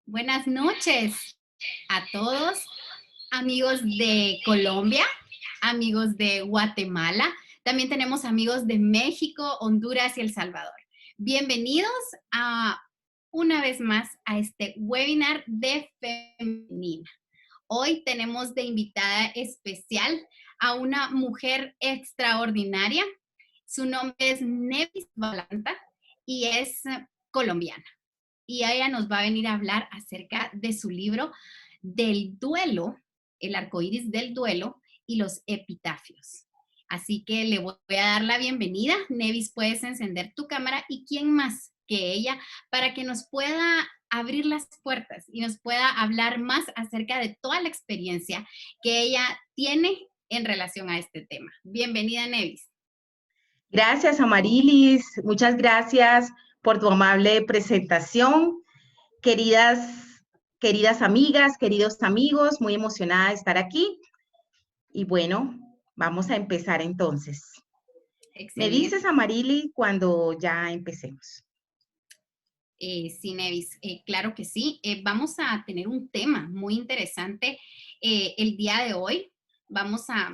Buenas noches a todos, amigos de Colombia, amigos de Guatemala. También tenemos amigos de México, Honduras y El Salvador. Bienvenidos a una vez más a este webinar de Femenina. Hoy tenemos de invitada especial a una mujer extraordinaria. Su nombre es Nevis Balanta y es colombiana, y ella nos va a venir a hablar acerca de su libro del duelo, el arcoíris del duelo y los epitafios. Así que le voy a dar la bienvenida. Nevis, puedes encender tu cámara y quién más que ella para que nos pueda abrir las puertas y nos pueda hablar más acerca de toda la experiencia que ella tiene en relación a este tema. Bienvenida, Nevis. Gracias, Amarilis. Muchas gracias por tu amable presentación. Queridas amigas, queridos amigos, muy emocionada de estar aquí. Y bueno, vamos a empezar entonces. Me dices, Excelente. Amarilis, cuando ya empecemos. Sí, Nevis, claro que sí. Vamos a tener un tema muy interesante el día de hoy. Vamos a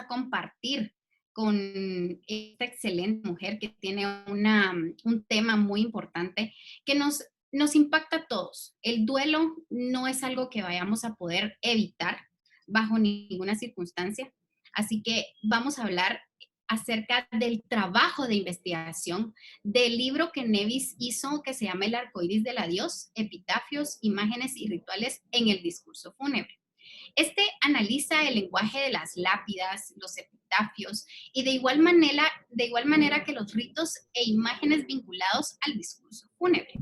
compartir con esta excelente mujer que tiene un tema muy importante que nos impacta a todos. El duelo no es algo que vayamos a poder evitar bajo ninguna circunstancia. Así que vamos a hablar acerca del trabajo de investigación del libro que Nevis hizo, que se llama El arcoíris del adiós, epitafios, imágenes y rituales en el discurso fúnebre. Este analiza el lenguaje de las lápidas, los epitafios y de igual manera que los ritos e imágenes vinculados al discurso fúnebre.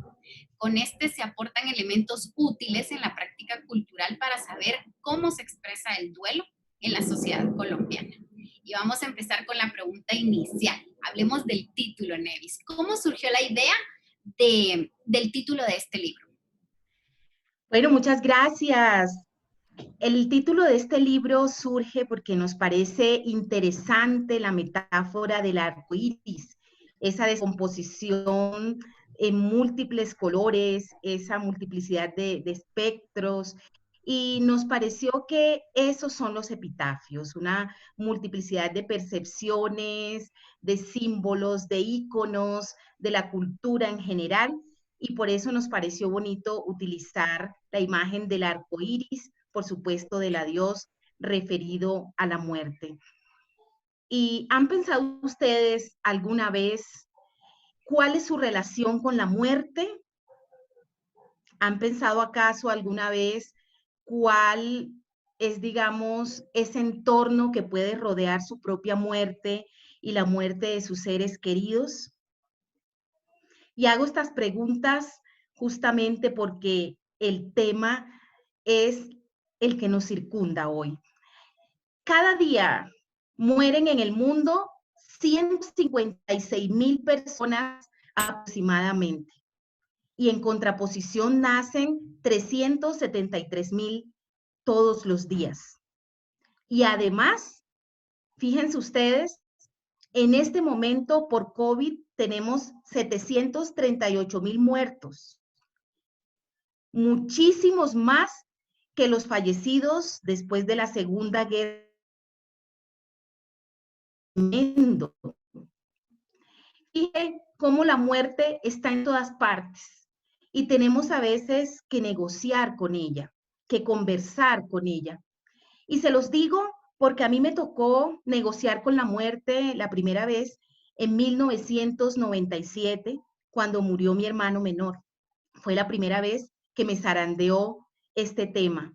Con este se aportan elementos útiles en la práctica cultural para saber cómo se expresa el duelo en la sociedad colombiana. Y vamos a empezar con la pregunta inicial. Hablemos del título, Nevis. ¿Cómo surgió la idea del título de este libro? Bueno, muchas gracias. El título de este libro surge porque nos parece interesante la metáfora del arco iris, esa descomposición en múltiples colores, esa multiplicidad de espectros, y nos pareció que esos son los epitafios, una multiplicidad de percepciones, de símbolos, de íconos, de la cultura en general, y por eso nos pareció bonito utilizar la imagen del arco iris, por supuesto, del adiós referido a la muerte. ¿Y han pensado ustedes alguna vez cuál es su relación con la muerte? ¿Han pensado acaso alguna vez cuál es, digamos, ese entorno que puede rodear su propia muerte y la muerte de sus seres queridos? Y hago estas preguntas justamente porque el tema es el que nos circunda hoy. Cada día mueren en el mundo 156,000 personas aproximadamente, y en contraposición nacen 373,000 todos los días. Y además, fíjense ustedes, en este momento por COVID tenemos 738,000 muertos, muchísimos más que los fallecidos después de la Segunda Guerra. Fíjense cómo la muerte está en todas partes y tenemos a veces que negociar con ella, que conversar con ella. Y se los digo porque a mí me tocó negociar con la muerte la primera vez en 1997, cuando murió mi hermano menor. Fue la primera vez que me zarandeó este tema.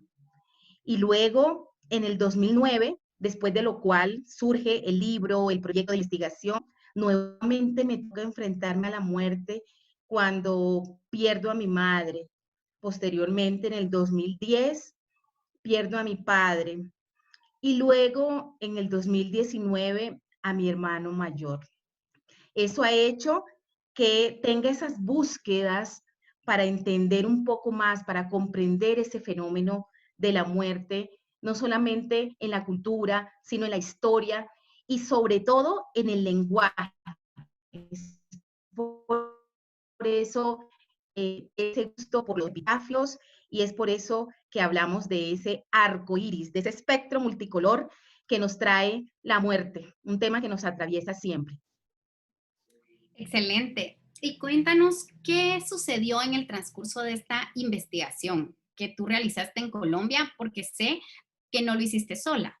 Y luego, en el 2009, después de lo cual surge el libro, el proyecto de investigación, nuevamente me toca enfrentarme a la muerte cuando pierdo a mi madre. Posteriormente, en el 2010, pierdo a mi padre. Y luego, en el 2019, a mi hermano mayor. Eso ha hecho que tenga esas búsquedas para entender un poco más, para comprender ese fenómeno de la muerte, no solamente en la cultura, sino en la historia y sobre todo en el lenguaje. Por eso ese gusto por los epitafios y es por eso que hablamos de ese arco iris, de ese espectro multicolor que nos trae la muerte, un tema que nos atraviesa siempre. Excelente. Y cuéntanos qué sucedió en el transcurso de esta investigación que tú realizaste en Colombia, porque sé que no lo hiciste sola.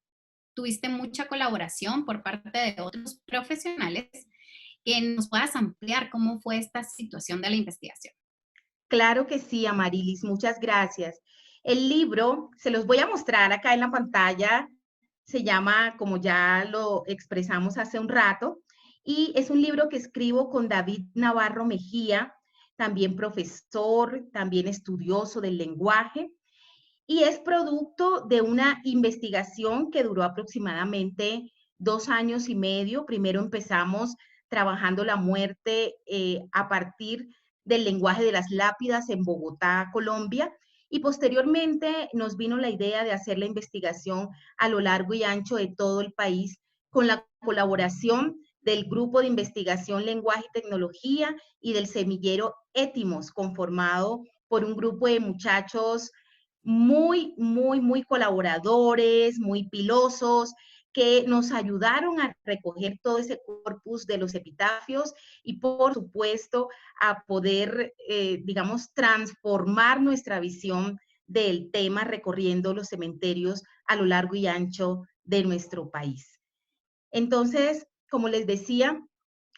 Tuviste mucha colaboración por parte de otros profesionales. Que nos puedas ampliar cómo fue esta situación de la investigación. Claro que sí, Amarilis, muchas gracias. El libro, se los voy a mostrar acá en la pantalla, se llama, como ya lo expresamos hace un rato, y es un libro que escribo con David Navarro Mejía, también profesor, también estudioso del lenguaje, y es producto de una investigación que duró aproximadamente 2 años y medio. Primero empezamos trabajando la muerte a partir del lenguaje de las lápidas en Bogotá, Colombia, y posteriormente nos vino la idea de hacer la investigación a lo largo y ancho de todo el país con la colaboración del Grupo de Investigación Lenguaje y Tecnología y del semillero Étimos, conformado por un grupo de muchachos muy colaboradores, muy pilosos, que nos ayudaron a recoger todo ese corpus de los epitafios y por supuesto a poder, digamos, transformar nuestra visión del tema recorriendo los cementerios a lo largo y ancho de nuestro país. Entonces, como les decía,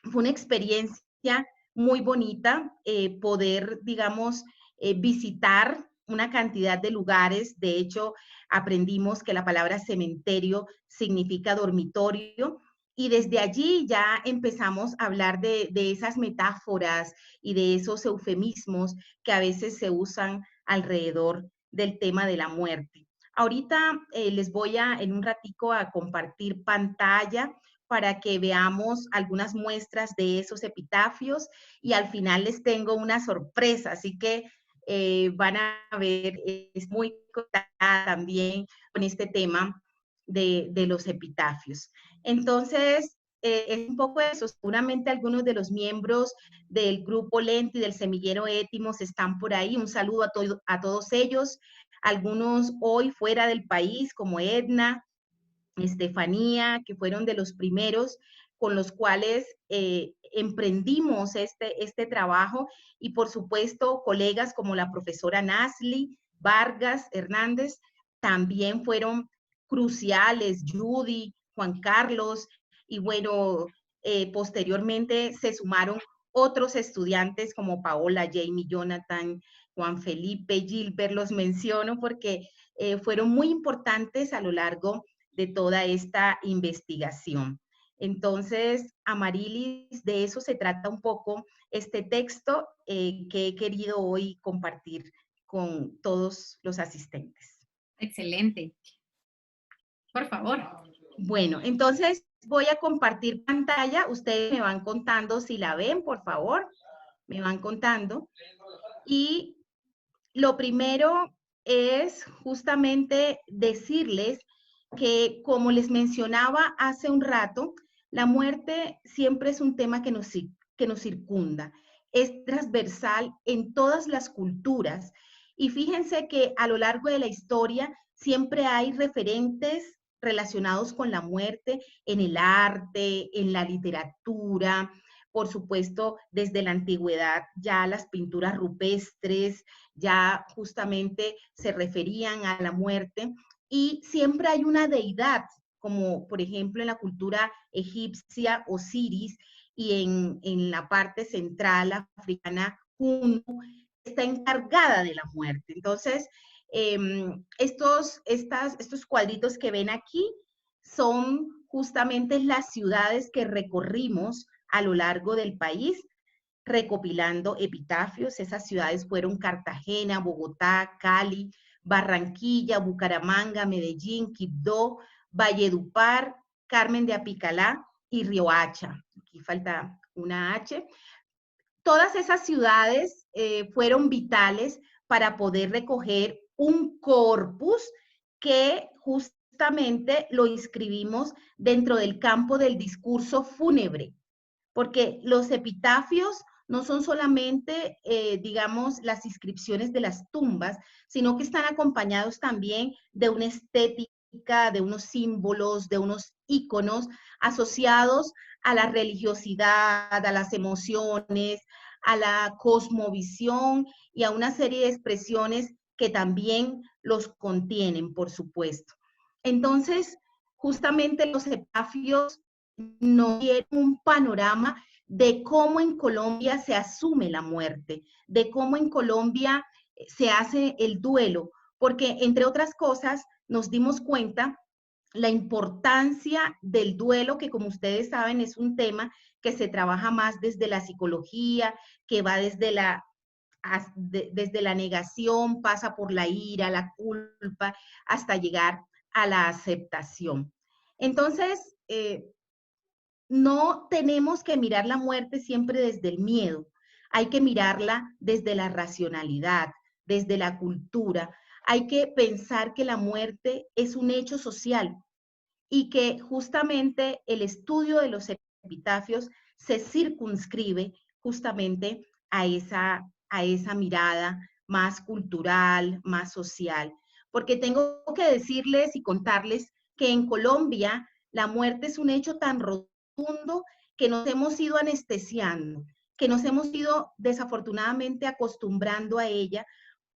fue una experiencia muy bonita poder, digamos, visitar una cantidad de lugares. De hecho, aprendimos que la palabra cementerio significa dormitorio y desde allí ya empezamos a hablar de esas metáforas y de esos eufemismos que a veces se usan alrededor del tema de la muerte. Ahorita les voy en un ratico a compartir pantalla para que veamos algunas muestras de esos epitafios y al final les tengo una sorpresa, así que van a ver, es muy conectada también con este tema de los epitafios. Entonces, es un poco eso, seguramente algunos de los miembros del grupo Lenti y del semillero Étimos están por ahí, un saludo a todos ellos, algunos hoy fuera del país como Edna, Estefanía, que fueron de los primeros con los cuales emprendimos este trabajo y por supuesto colegas como la profesora Nasli Vargas Hernández también fueron cruciales, Judy, Juan Carlos y bueno, posteriormente se sumaron otros estudiantes como Paola, Jamie, Jonathan, Juan Felipe, Gilbert, los menciono porque fueron muy importantes a lo largo de toda esta investigación. Entonces, Amarilis, de eso se trata un poco este texto que he querido hoy compartir con todos los asistentes. Excelente. Por favor. Bueno, entonces voy a compartir pantalla. Ustedes me van contando si la ven, por favor. Me van contando. Y lo primero es justamente decirles que, como les mencionaba hace un rato, la muerte siempre es un tema que nos circunda, es transversal en todas las culturas. Y fíjense que a lo largo de la historia siempre hay referentes relacionados con la muerte en el arte, en la literatura, por supuesto, desde la antigüedad ya las pinturas rupestres ya justamente se referían a la muerte y siempre hay una deidad, como por ejemplo en la cultura egipcia Osiris y en la parte central africana Juno, está encargada de la muerte. Entonces, estos cuadritos que ven aquí son justamente las ciudades que recorrimos a lo largo del país recopilando epitafios. Esas ciudades fueron Cartagena, Bogotá, Cali, Barranquilla, Bucaramanga, Medellín, Quibdó, Valledupar, Carmen de Apicalá y Riohacha. Aquí falta una H. Todas esas ciudades fueron vitales para poder recoger un corpus que justamente lo inscribimos dentro del campo del discurso fúnebre, porque los epitafios no son solamente, digamos, las inscripciones de las tumbas, sino que están acompañados también de una estética, de unos símbolos, de unos íconos asociados a la religiosidad, a las emociones, a la cosmovisión y a una serie de expresiones que también los contienen, por supuesto. Entonces, justamente los epitafios nos dieron un panorama de cómo en Colombia se asume la muerte, de cómo en Colombia se hace el duelo, porque entre otras cosas nos dimos cuenta la importancia del duelo, que como ustedes saben es un tema que se trabaja más desde la psicología, que va desde la negación, pasa por la ira, la culpa, hasta llegar a la aceptación. Entonces, no tenemos que mirar la muerte siempre desde el miedo, hay que mirarla desde la racionalidad, desde la cultura. Hay que pensar que la muerte es un hecho social y que justamente el estudio de los epitafios se circunscribe justamente a esa mirada más cultural, más social. Porque tengo que decirles y contarles que en Colombia la muerte es un hecho tan rotundo que nos hemos ido anestesiando, que nos hemos ido desafortunadamente acostumbrando a ella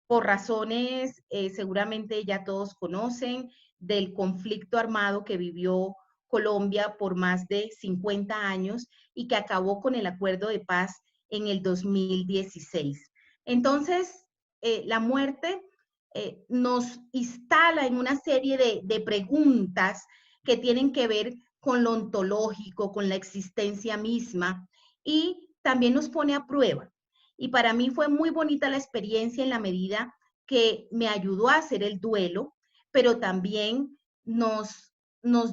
por razones seguramente ya todos conocen, del conflicto armado que vivió Colombia por más de 50 años y que acabó con el acuerdo de paz en el 2016. Entonces, la muerte nos instala en una serie de preguntas que tienen que ver con lo ontológico, con la existencia misma, y también nos pone a prueba. Y para mí fue muy bonita la experiencia en la medida que me ayudó a hacer el duelo, pero también nos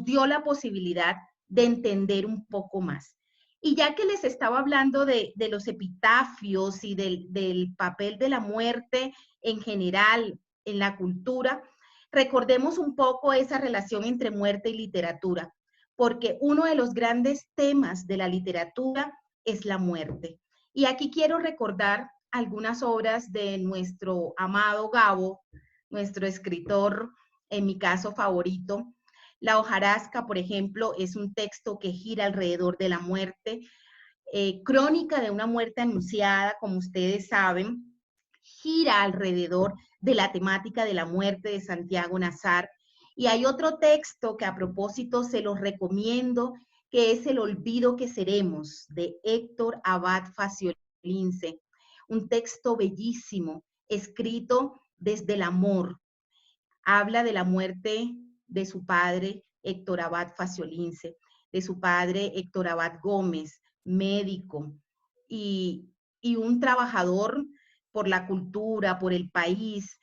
dio la posibilidad de entender un poco más. Y ya que les estaba hablando de los epitafios y del papel de la muerte en general en la cultura, recordemos un poco esa relación entre muerte y literatura, porque uno de los grandes temas de la literatura es la muerte. Y aquí quiero recordar algunas obras de nuestro amado Gabo, nuestro escritor, en mi caso favorito. La hojarasca, por ejemplo, es un texto que gira alrededor de la muerte. Crónica de una muerte anunciada, como ustedes saben, gira alrededor de la temática de la muerte de Santiago Nazar. Y hay otro texto que a propósito se los recomiendo, que es El olvido que seremos, de Héctor Abad Faciolince. Un texto bellísimo, escrito desde el amor. Habla de la muerte de su padre, Héctor Abad Faciolince, de su padre, Héctor Abad Gómez, médico y un trabajador por la cultura, por el país.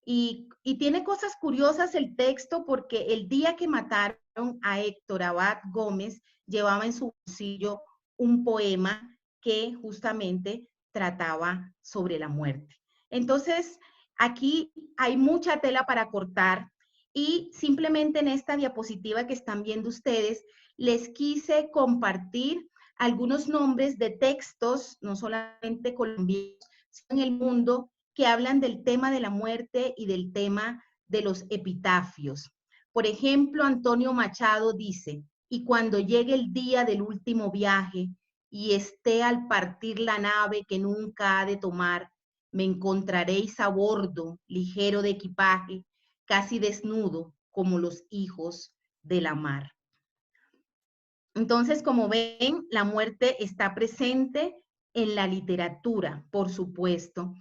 Y tiene cosas curiosas el texto porque el día que mataron a Héctor Abad Gómez, llevaba en su bolsillo un poema que justamente trataba sobre la muerte. Entonces, aquí hay mucha tela para cortar y simplemente en esta diapositiva que están viendo ustedes, les quise compartir algunos nombres de textos, no solamente colombianos, sino en el mundo, que hablan del tema de la muerte y del tema de los epitafios. Por ejemplo, Antonio Machado dice, y cuando llegue el día del último viaje y esté al partir la nave que nunca ha de tomar, me encontraréis a bordo, ligero de equipaje, casi desnudo como los hijos de la mar. Entonces, como ven, la muerte está presente en la literatura, por supuesto.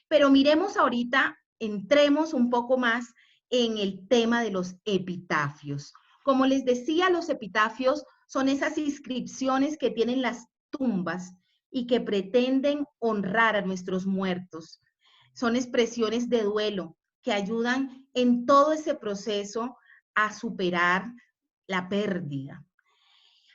Pero miremos ahorita, entremos un poco más en el tema de los epitafios. Como les decía, los epitafios son esas inscripciones que tienen las tumbas y que pretenden honrar a nuestros muertos. Son expresiones de duelo que ayudan en todo ese proceso a superar la pérdida.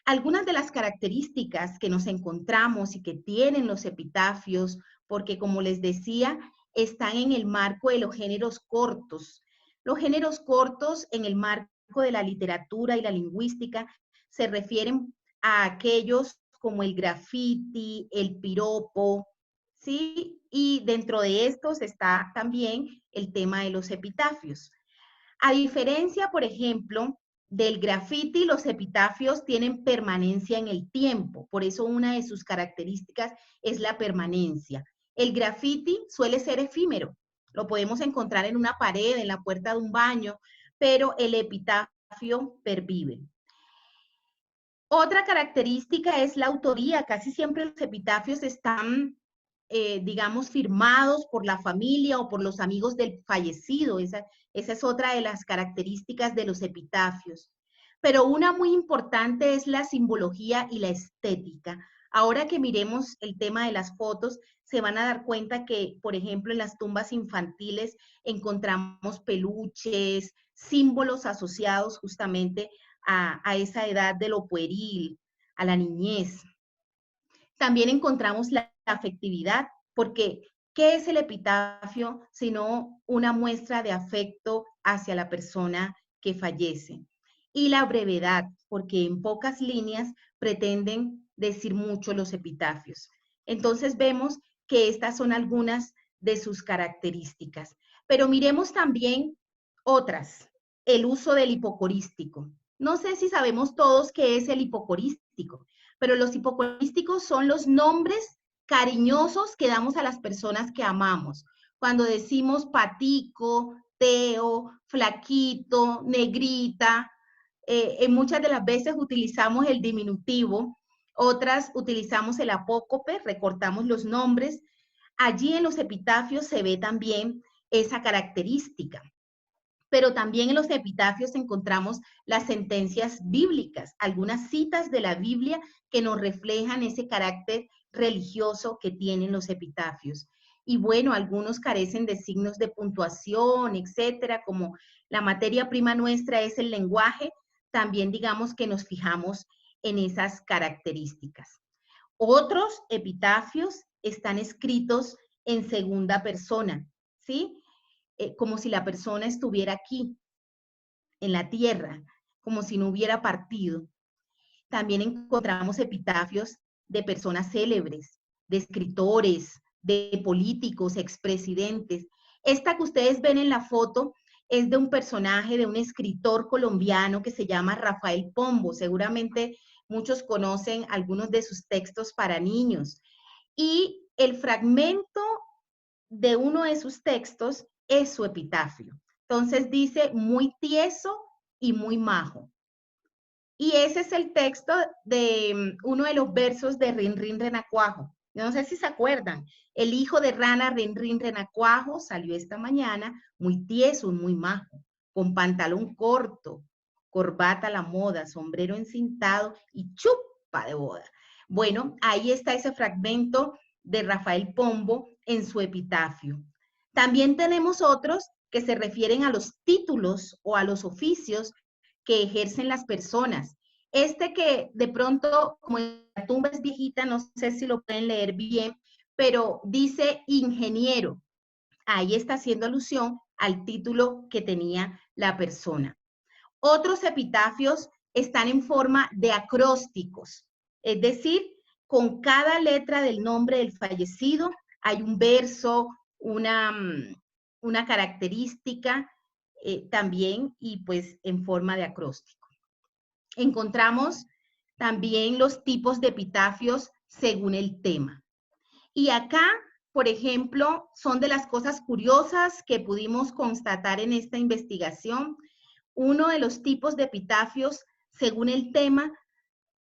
Algunas de las características que nos encontramos y que tienen los epitafios, porque como les decía, están en el marco de los géneros cortos. Los géneros cortos en el marco de la literatura y la lingüística se refieren a aquellos como el grafiti, el piropo, ¿sí? Y dentro de estos está también el tema de los epitafios. A diferencia, por ejemplo, del grafiti, los epitafios tienen permanencia en el tiempo, por eso una de sus características es la permanencia. El grafiti suele ser efímero, lo podemos encontrar en una pared, en la puerta de un baño, pero el epitafio pervive. Otra característica es la autoría. Casi siempre los epitafios están, digamos, firmados por la familia o por los amigos del fallecido. Esa es otra de las características de los epitafios. Pero una muy importante es la simbología y la estética. Ahora que miremos el tema de las fotos, se van a dar cuenta que, por ejemplo, en las tumbas infantiles encontramos peluches, símbolos asociados justamente a esa edad de lo pueril, a la niñez. También encontramos la afectividad, porque ¿qué es el epitafio sino una muestra de afecto hacia la persona que fallece? Y la brevedad, porque en pocas líneas pretenden decir mucho los epitafios. Entonces vemos que estas son algunas de sus características. Pero miremos también otras, el uso del hipocorístico. No sé si sabemos todos qué es el hipocorístico, pero los hipocorísticos son los nombres cariñosos que damos a las personas que amamos. Cuando decimos patico, Teo, flaquito, negrita, en muchas de las veces utilizamos el diminutivo, otras utilizamos el apócope, recortamos los nombres. Allí en los epitafios se ve también esa característica. Pero también en los epitafios encontramos las sentencias bíblicas, algunas citas de la Biblia que nos reflejan ese carácter religioso que tienen los epitafios. Y bueno, algunos carecen de signos de puntuación, etcétera, como la materia prima nuestra es el lenguaje, también digamos que nos fijamos en esas características. Otros epitafios están escritos en segunda persona, ¿sí? Como si la persona estuviera aquí, en la tierra, como si no hubiera partido. También encontramos epitafios de personas célebres, de escritores, de políticos, expresidentes. Esta que ustedes ven en la foto es de un personaje, de un escritor colombiano que se llama Rafael Pombo. Seguramente muchos conocen algunos de sus textos para niños. Y el fragmento de uno de sus textos es su epitafio. Entonces dice, muy tieso y muy majo. Y ese es el texto de uno de los versos de Rin Rin Renacuajo. Yo no sé si se acuerdan. El hijo de rana Rin Rin Renacuajo salió esta mañana muy tieso y muy majo, con pantalón corto, corbata a la moda, sombrero encintado y chupa de boda. Bueno, ahí está ese fragmento de Rafael Pombo en su epitafio. También tenemos otros que se refieren a los títulos o a los oficios que ejercen las personas. Este que de pronto, como la tumba es viejita, no sé si lo pueden leer bien, pero dice ingeniero. Ahí está haciendo alusión al título que tenía la persona. Otros epitafios están en forma de acrósticos, es decir, con cada letra del nombre del fallecido hay un verso, una característica también y pues en forma de acróstico. Encontramos también los tipos de epitafios según el tema. Y acá, por ejemplo, son de las cosas curiosas que pudimos constatar en esta investigación. Uno de los tipos de epitafios, según el tema,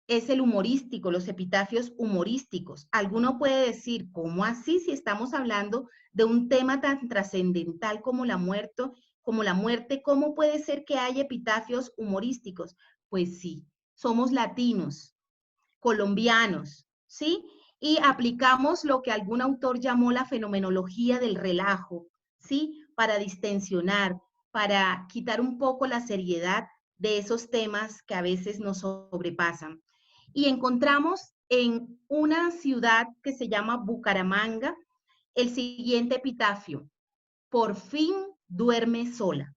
es el humorístico, los epitafios humorísticos. Alguno puede decir, ¿cómo así si estamos hablando de un tema tan trascendental como la muerte, ¿cómo puede ser que haya epitafios humorísticos? Pues sí, somos latinos, colombianos, ¿sí? Y aplicamos lo que algún autor llamó la fenomenología del relajo, ¿sí? Para distensionar, para quitar un poco la seriedad de esos temas que a veces nos sobrepasan. Y encontramos en una ciudad que se llama Bucaramanga el siguiente epitafio: por fin duerme sola.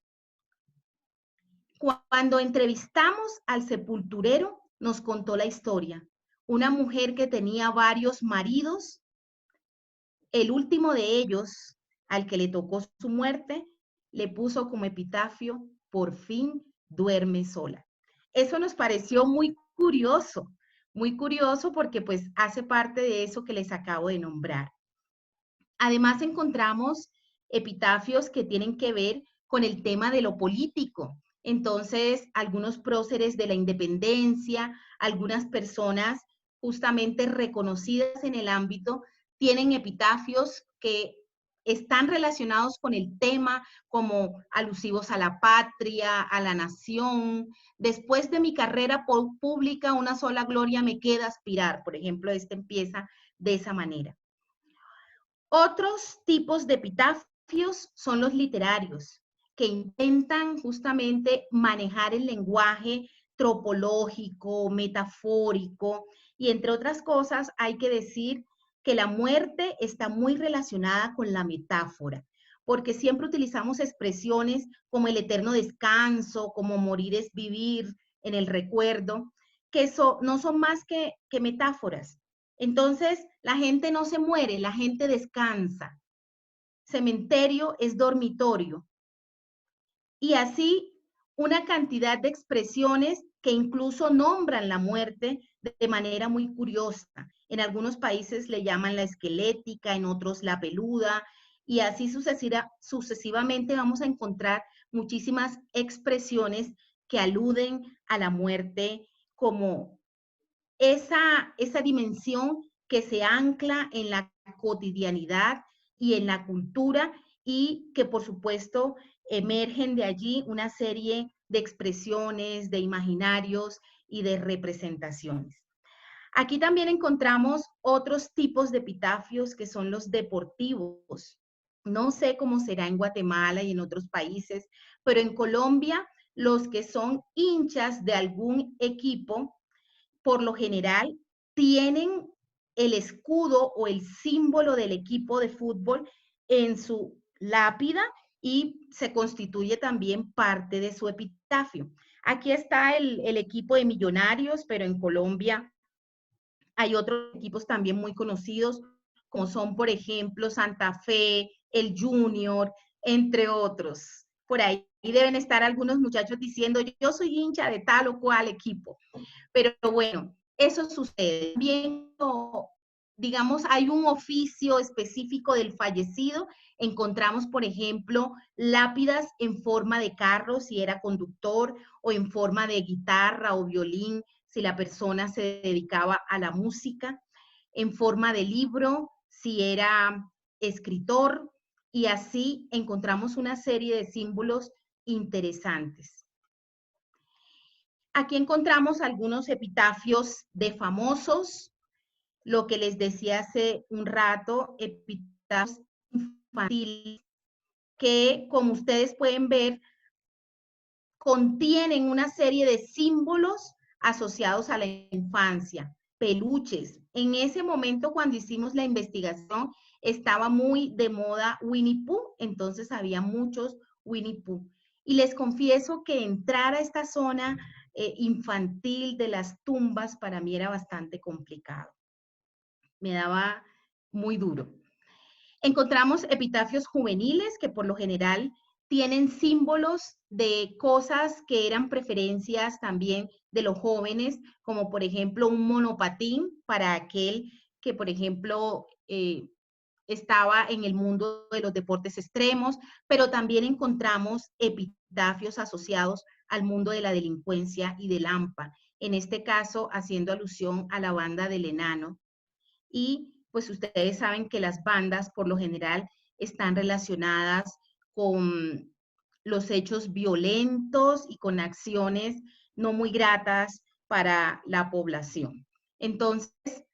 Cuando entrevistamos al sepulturero, nos contó la historia. una mujer que tenía varios maridos, el último de ellos, al que le tocó su muerte, le puso como epitafio: por fin duerme sola. Eso nos pareció muy curioso porque pues hace parte de eso que les acabo de nombrar. Además encontramos epitafios que tienen que ver con el tema de lo político. Entonces, algunos próceres de la independencia, algunas personas justamente reconocidas en el ámbito, tienen epitafios que están relacionados con el tema, como alusivos a la patria, a la nación. Después de mi carrera pública, una sola gloria me queda aspirar. Por ejemplo, este empieza de esa manera. Otros tipos de epitafios son los literarios, que intentan justamente manejar el lenguaje tropológico, metafórico, y entre otras cosas hay que decir que la muerte está muy relacionada con la metáfora, porque siempre utilizamos expresiones como el eterno descanso, como morir es vivir en el recuerdo, que no son más que metáforas. Entonces, la gente no se muere, la gente descansa. Cementerio es dormitorio. Y así una cantidad de expresiones que incluso nombran la muerte de manera muy curiosa. En algunos países le llaman la esquelética, en otros la peluda, y así sucesivamente vamos a encontrar muchísimas expresiones que aluden a la muerte como esa dimensión que se ancla en la cotidianidad y en la cultura, y que por supuesto emergen de allí una serie de expresiones, de imaginarios y de representaciones. Aquí también encontramos otros tipos de epitafios que son los deportivos. No sé cómo será en Guatemala y en otros países, pero en Colombia los que son hinchas de algún equipo por lo general tienen el escudo o el símbolo del equipo de fútbol en su lápida y se constituye también parte de su epitafio. Aquí está el equipo de Millonarios, pero en Colombia hay otros equipos también muy conocidos, como son, por ejemplo, Santa Fe, el Junior, entre otros. Por ahí deben estar algunos muchachos diciendo: yo soy hincha de tal o cual equipo. Pero bueno, eso sucede. También, digamos, hay un oficio específico del fallecido. Encontramos, por ejemplo, lápidas en forma de carro, si era conductor, o en forma de guitarra o violín, si la persona se dedicaba a la música, en forma de libro, si era escritor, y así encontramos una serie de símbolos interesantes. Aquí encontramos algunos epitafios de famosos, lo que les decía hace un rato, epitafios infantiles, que como ustedes pueden ver, contienen una serie de símbolos asociados a la infancia, peluches. En ese momento, cuando hicimos la investigación, estaba muy de moda Winnie Pooh, entonces había muchos Winnie Pooh. Y les confieso que entrar a esta zona infantil de las tumbas para mí era bastante complicado. Me daba muy duro. Encontramos epitafios juveniles que por lo general tienen símbolos de cosas que eran preferencias también de los jóvenes, como por ejemplo un monopatín para aquel que, por ejemplo, estaba en el mundo de los deportes extremos, pero también encontramos epitafios asociados al mundo de la delincuencia y del AMPA, en este caso haciendo alusión a la banda del enano. Y pues ustedes saben que las bandas por lo general están relacionadas con los hechos violentos y con acciones no muy gratas para la población. Entonces,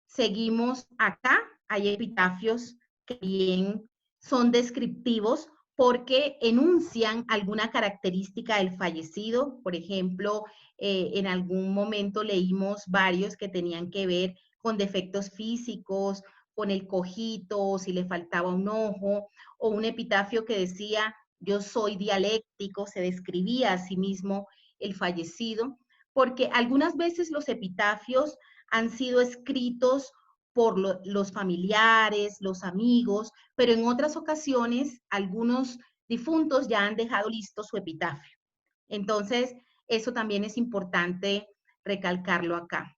seguimos acá, hay epitafios que bien son descriptivos porque enuncian alguna característica del fallecido. Por ejemplo, en algún momento leímos varios que tenían que ver con defectos físicos, con el cojito, si le faltaba un ojo, o un epitafio que decía: yo soy dialéctico, se describía a sí mismo el fallecido, porque algunas veces los epitafios han sido escritos por los familiares, los amigos, pero en otras ocasiones algunos difuntos ya han dejado listo su epitafio. Entonces, eso también es importante recalcarlo acá.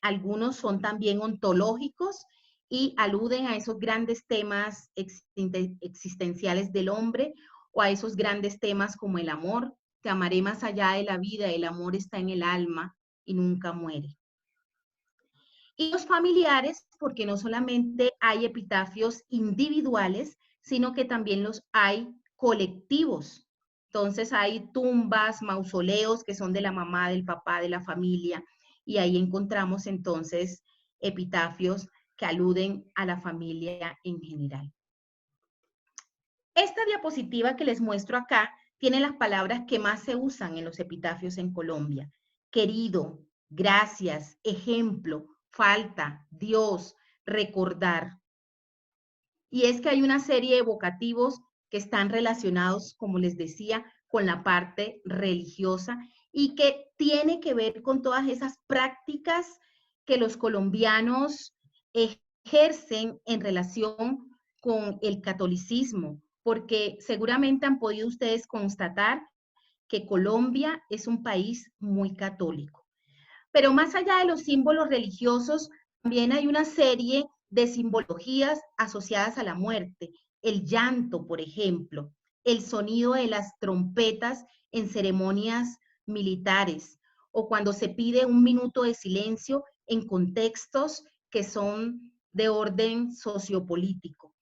Algunos son también ontológicos y aluden a esos grandes temas existenciales del hombre o a esos grandes temas como el amor. Te amaré más allá de la vida, el amor está en el alma y nunca muere. Y los familiares, porque no solamente hay epitafios individuales, sino que también los hay colectivos. Entonces hay tumbas, mausoleos que son de la mamá, del papá, de la familia, y ahí encontramos entonces epitafios que aluden a la familia en general. Esta diapositiva que les muestro acá tiene las palabras que más se usan en los epitafios en Colombia. Querido, gracias, ejemplo, falta, Dios, recordar. Y es que hay una serie de evocativos que están relacionados, como les decía, con la parte religiosa y que tiene que ver con todas esas prácticas que los colombianos ejercen en relación con el catolicismo, porque seguramente han podido ustedes constatar que Colombia es un país muy católico. Pero más allá de los símbolos religiosos, también hay una serie de simbologías asociadas a la muerte. El llanto, por ejemplo, el sonido de las trompetas en ceremonias militares, o cuando se pide un minuto de silencio en contextos que son de orden sociopolítico.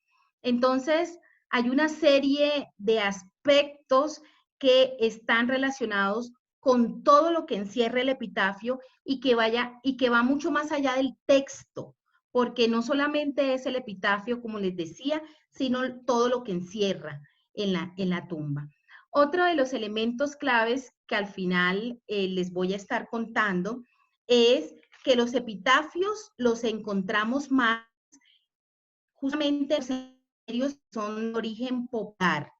Entonces, hay una serie de aspectos que están relacionados con todo lo que encierra el epitafio y que va mucho más allá del texto, porque no solamente es el epitafio, como les decía, sino todo lo que encierra en la tumba. Otro de los elementos claves que al final les voy a estar contando es que los epitafios los encontramos más justamente en los cementerios que son de origen popular.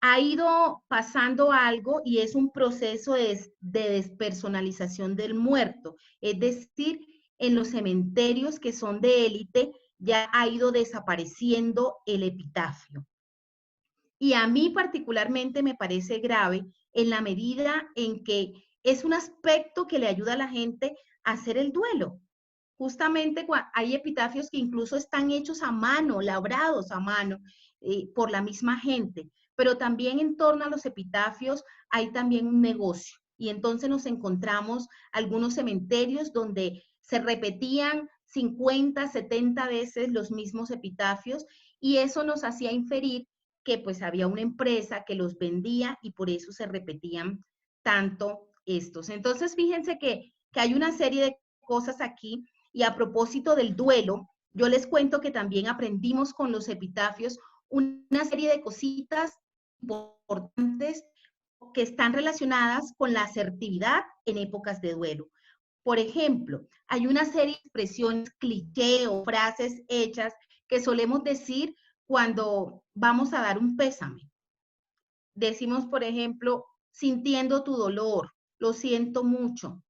Ha ido pasando algo y es un proceso de despersonalización del muerto. Es decir, en los cementerios que son de élite ya ha ido desapareciendo el epitafio. Y a mí particularmente me parece grave en la medida en que es un aspecto que le ayuda a la gente a hacer el duelo. Justamente hay epitafios que incluso están hechos a mano, labrados a mano, por la misma gente, pero también en torno a los epitafios hay también un negocio. Y entonces nos encontramos algunos cementerios donde se repetían 50, 70 veces los mismos epitafios y eso nos hacía inferir que pues había una empresa que los vendía y por eso se repetían tanto estos. Entonces fíjense que hay una serie de cosas aquí y a propósito del duelo, yo les cuento que también aprendimos con los epitafios una serie de cositas importantes que están relacionadas con la asertividad en épocas de duelo. Por ejemplo, hay una serie de expresiones cliché o frases hechas que solemos decir cuando vamos a dar un pésame. Decimos, por ejemplo, sintiendo tu dolor, lo siento mucho.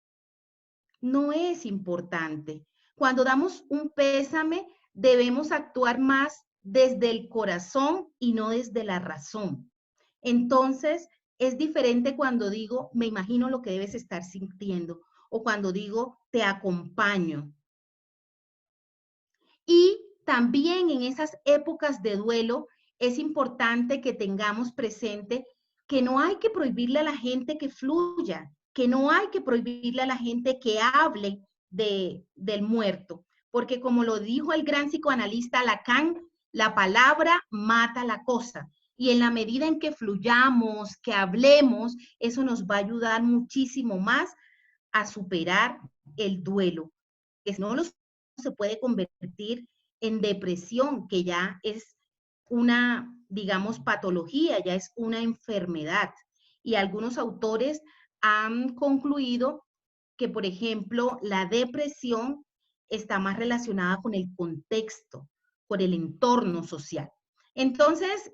No es importante. Cuando damos un pésame, debemos actuar más desde el corazón y no desde la razón. Entonces, es diferente cuando digo, me imagino lo que debes estar sintiendo, o cuando digo, te acompaño. Y también en esas épocas de duelo es importante que tengamos presente que no hay que prohibirle a la gente que fluya, que no hay que prohibirle a la gente que hable del muerto, porque como lo dijo el gran psicoanalista Lacan, la palabra mata la cosa. Y en la medida en que fluyamos, que hablemos, eso nos va a ayudar muchísimo más a superar el duelo, que si no se puede convertir en depresión, que ya es una, digamos, patología, ya es una enfermedad. Y algunos autores han concluido que, por ejemplo, la depresión está más relacionada con el contexto, con el entorno social. Entonces,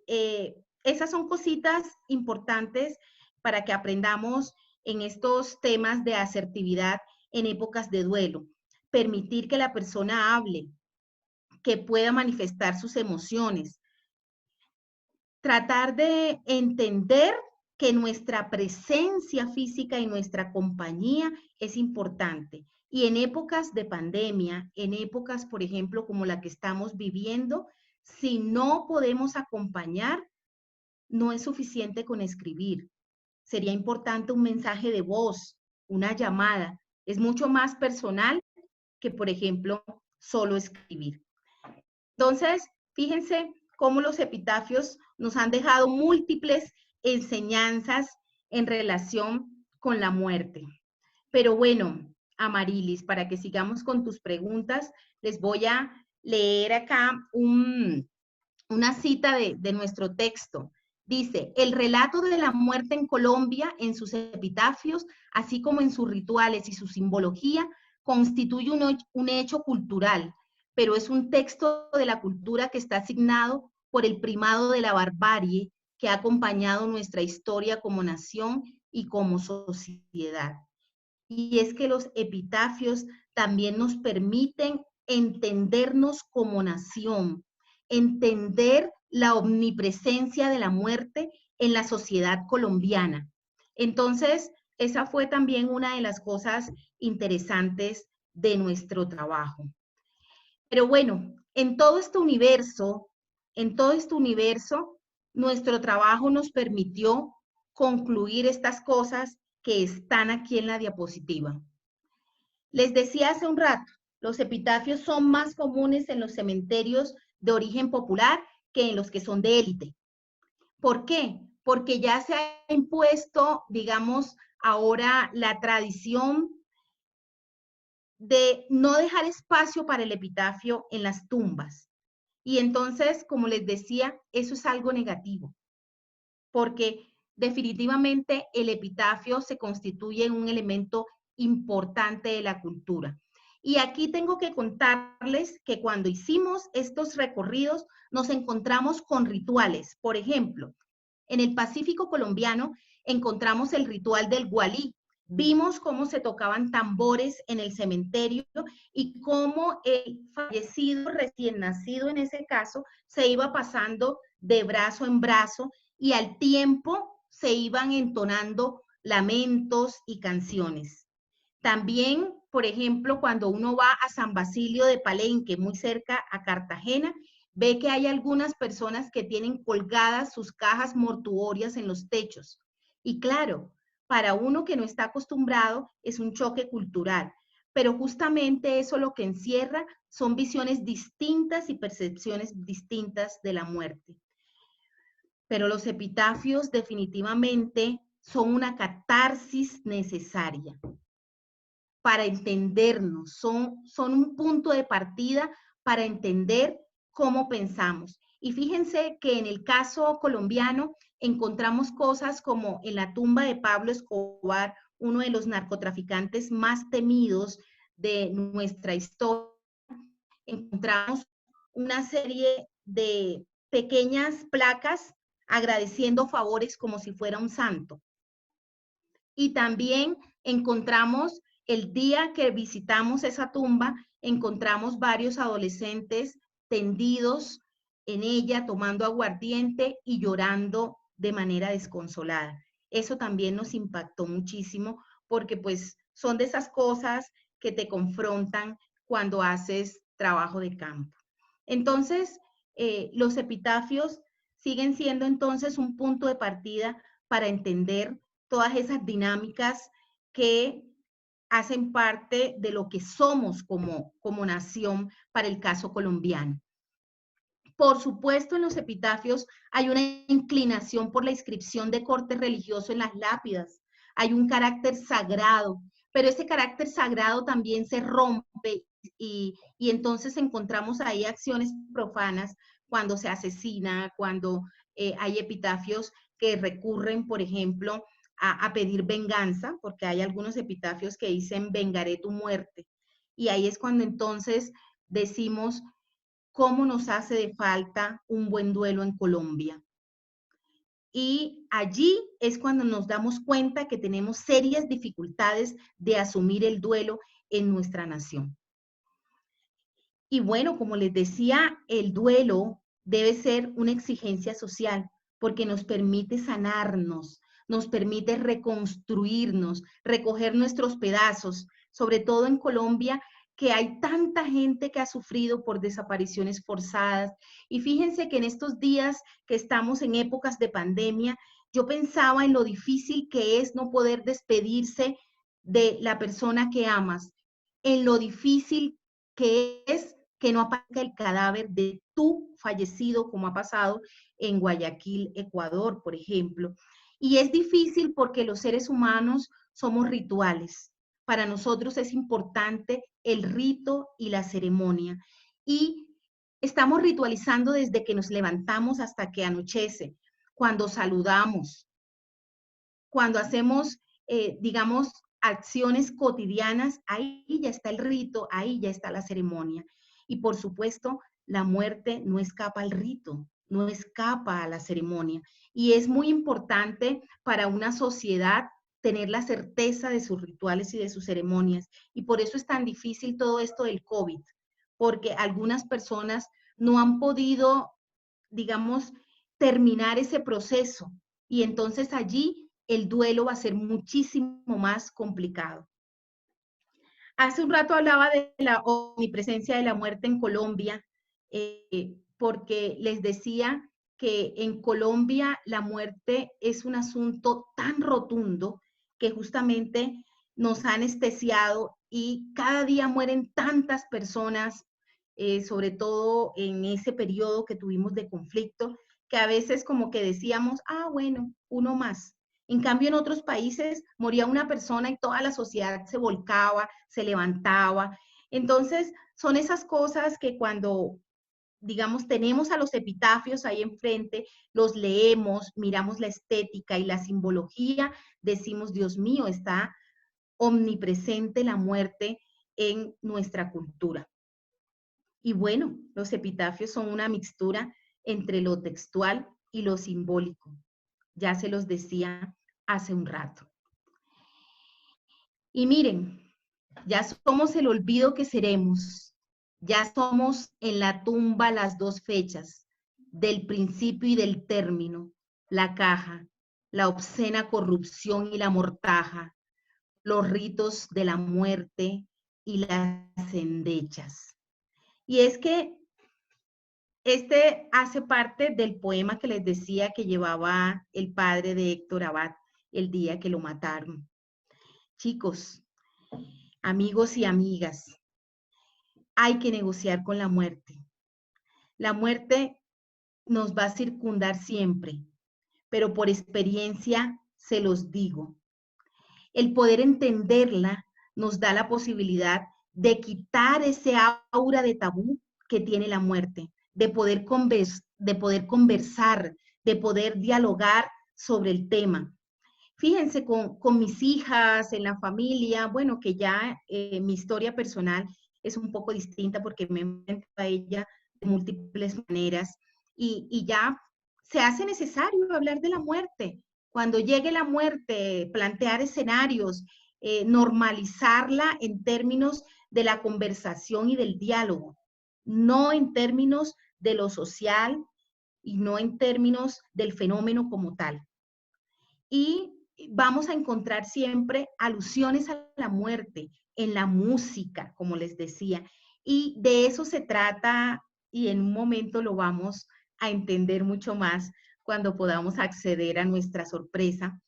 esas son cositas importantes para que aprendamos en estos temas de asertividad en épocas de duelo. permitir que la persona hable, que pueda manifestar sus emociones, tratar de entender que nuestra presencia física y nuestra compañía es importante. Y en épocas de pandemia, en épocas, por ejemplo, como la que estamos viviendo, si no podemos acompañar, no es suficiente con escribir. Sería importante un mensaje de voz, una llamada. Es mucho más personal que, por ejemplo, solo escribir. Entonces, fíjense cómo los epitafios nos han dejado múltiples enseñanzas en relación con la muerte. Pero bueno, Amarilis, para que sigamos con tus preguntas, les voy a leer acá una cita de nuestro texto. Dice, el relato de la muerte en Colombia, en sus epitafios, así como en sus rituales y su simbología, constituye un hecho cultural, pero es un texto de la cultura que está asignado por el primado de la barbarie que ha acompañado nuestra historia como nación y como sociedad. Y es que los epitafios también nos permiten entendernos como nación, entender la omnipresencia de la muerte en la sociedad colombiana. Entonces, esa fue también una de las cosas interesantes de nuestro trabajo. Pero bueno, en todo este universo, nuestro trabajo nos permitió concluir estas cosas que están aquí en la diapositiva. Les decía hace un rato, los epitafios son más comunes en los cementerios de origen popular que en los que son de élite. ¿Por qué? Porque ya se ha impuesto, digamos, ahora la tradición de no dejar espacio para el epitafio en las tumbas. Y entonces, como les decía, eso es algo negativo, porque definitivamente el epitafio se constituye en un elemento importante de la cultura. Y aquí tengo que contarles que cuando hicimos estos recorridos nos encontramos con rituales. Por ejemplo, en el Pacífico colombiano encontramos el ritual del gualí. Vimos cómo se tocaban tambores en el cementerio y cómo el fallecido, recién nacido en ese caso, se iba pasando de brazo en brazo y al tiempo se iban entonando lamentos y canciones. También, por ejemplo, cuando uno va a San Basilio de Palenque, muy cerca a Cartagena, ve que hay algunas personas que tienen colgadas sus cajas mortuorias en los techos. Y claro, para uno que no está acostumbrado es un choque cultural, pero justamente eso lo que encierra son visiones distintas y percepciones distintas de la muerte. Pero los epitafios definitivamente son una catarsis necesaria para entendernos, son un punto de partida para entender cómo pensamos. Y fíjense que en el caso colombiano encontramos cosas como en la tumba de Pablo Escobar, uno de los narcotraficantes más temidos de nuestra historia, encontramos una serie de pequeñas placas agradeciendo favores como si fuera un santo. Y también encontramos el día que visitamos esa tumba, encontramos varios adolescentes tendidos en ella, tomando aguardiente y llorando de manera desconsolada. Eso también nos impactó muchísimo porque pues son de esas cosas que te confrontan cuando haces trabajo de campo. Entonces, los epitafios siguen siendo entonces un punto de partida para entender todas esas dinámicas que hacen parte de lo que somos como nación para el caso colombiano. Por supuesto, en los epitafios hay una inclinación por la inscripción de corte religioso en las lápidas. Hay un carácter sagrado, pero ese carácter sagrado también se rompe y entonces encontramos ahí acciones profanas cuando se asesina, cuando hay epitafios que recurren, por ejemplo, a pedir venganza, porque hay algunos epitafios que dicen vengaré tu muerte. Y ahí es cuando entonces decimos cómo nos hace de falta un buen duelo en Colombia. Y allí es cuando nos damos cuenta que tenemos serias dificultades de asumir el duelo en nuestra nación. Y bueno, como les decía, el duelo debe ser una exigencia social porque nos permite sanarnos, nos permite reconstruirnos, recoger nuestros pedazos, sobre todo en Colombia, que hay tanta gente que ha sufrido por desapariciones forzadas. Y fíjense que en estos días que estamos en épocas de pandemia, yo pensaba en lo difícil que es no poder despedirse de la persona que amas, en lo difícil que es que no aparezca el cadáver de tu fallecido, como ha pasado en Guayaquil, Ecuador, por ejemplo. Y es difícil porque los seres humanos somos rituales. Para nosotros es importante el rito y la ceremonia. Y estamos ritualizando desde que nos levantamos hasta que anochece, cuando saludamos, cuando hacemos, digamos, acciones cotidianas, ahí ya está el rito, ahí ya está la ceremonia. Y por supuesto, la muerte no escapa al rito, no escapa a la ceremonia. Y es muy importante para una sociedad tener la certeza de sus rituales y de sus ceremonias. Y por eso es tan difícil todo esto del COVID, porque algunas personas no han podido, digamos, terminar ese proceso. Y entonces allí el duelo va a ser muchísimo más complicado. Hace un rato hablaba de la omnipresencia de la muerte en Colombia, porque les decía que en Colombia la muerte es un asunto tan rotundo que justamente nos ha anestesiado y cada día mueren tantas personas, sobre todo en ese periodo que tuvimos de conflicto, que a veces como que decíamos, ah, bueno, uno más. En cambio, en otros países moría una persona y toda la sociedad se volcaba, se levantaba. Entonces, son esas cosas que cuando, digamos, tenemos a los epitafios ahí enfrente, los leemos, miramos la estética y la simbología, decimos, Dios mío, está omnipresente la muerte en nuestra cultura. Y bueno, los epitafios son una mixtura entre lo textual y lo simbólico. Ya se los decía hace un rato. Y miren, ya somos el olvido que seremos, ya somos en la tumba las dos fechas, del principio y del término, la caja, la obscena corrupción y la mortaja, los ritos de la muerte y las endechas. Y es que este hace parte del poema que les decía que llevaba el padre de Héctor Abad el día que lo mataron. Chicos, amigos y amigas, hay que negociar con la muerte. La muerte nos va a circundar siempre, pero por experiencia se los digo. El poder entenderla nos da la posibilidad de quitar ese aura de tabú que tiene la muerte, de poder conversar, de poder dialogar sobre el tema. Fíjense, con mis hijas, en la familia, bueno, que ya mi historia personal es un poco distinta porque me enfrento a ella de múltiples maneras y ya se hace necesario hablar de la muerte. Cuando llegue la muerte, plantear escenarios, normalizarla en términos de la conversación y del diálogo, no en términos de lo social y no en términos del fenómeno como tal. Y vamos a encontrar siempre alusiones a la muerte en la música, como les decía. Y de eso se trata y en un momento lo vamos a entender mucho más cuando podamos acceder a nuestra sorpresa.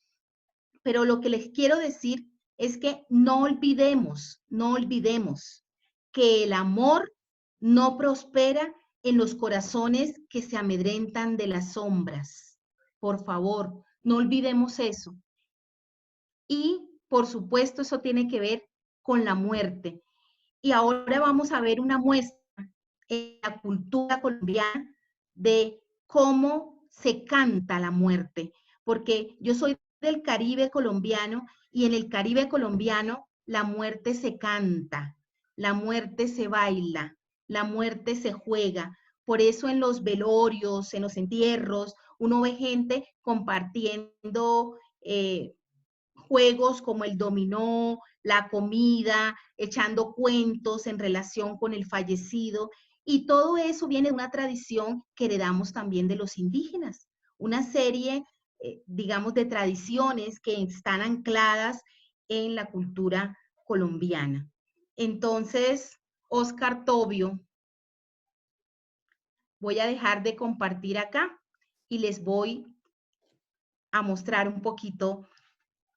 Pero lo que les quiero decir es que no olvidemos, no olvidemos que el amor no prospera en los corazones que se amedrentan de las sombras. Por favor, no olvidemos eso. Y, por supuesto, eso tiene que ver con la muerte. Y ahora vamos a ver una muestra en la cultura colombiana de cómo se canta la muerte, porque yo soy del Caribe colombiano y en el Caribe colombiano la muerte se canta, la muerte se baila, la muerte se juega. Por eso en los velorios, en los entierros, uno ve gente compartiendo juegos como el dominó, la comida, echando cuentos en relación con el fallecido. Y todo eso viene de una tradición que heredamos también de los indígenas, una serie, digamos, de tradiciones que están ancladas en la cultura colombiana. Entonces, Oscar Tobio, voy a dejar de compartir acá y les voy a mostrar un poquito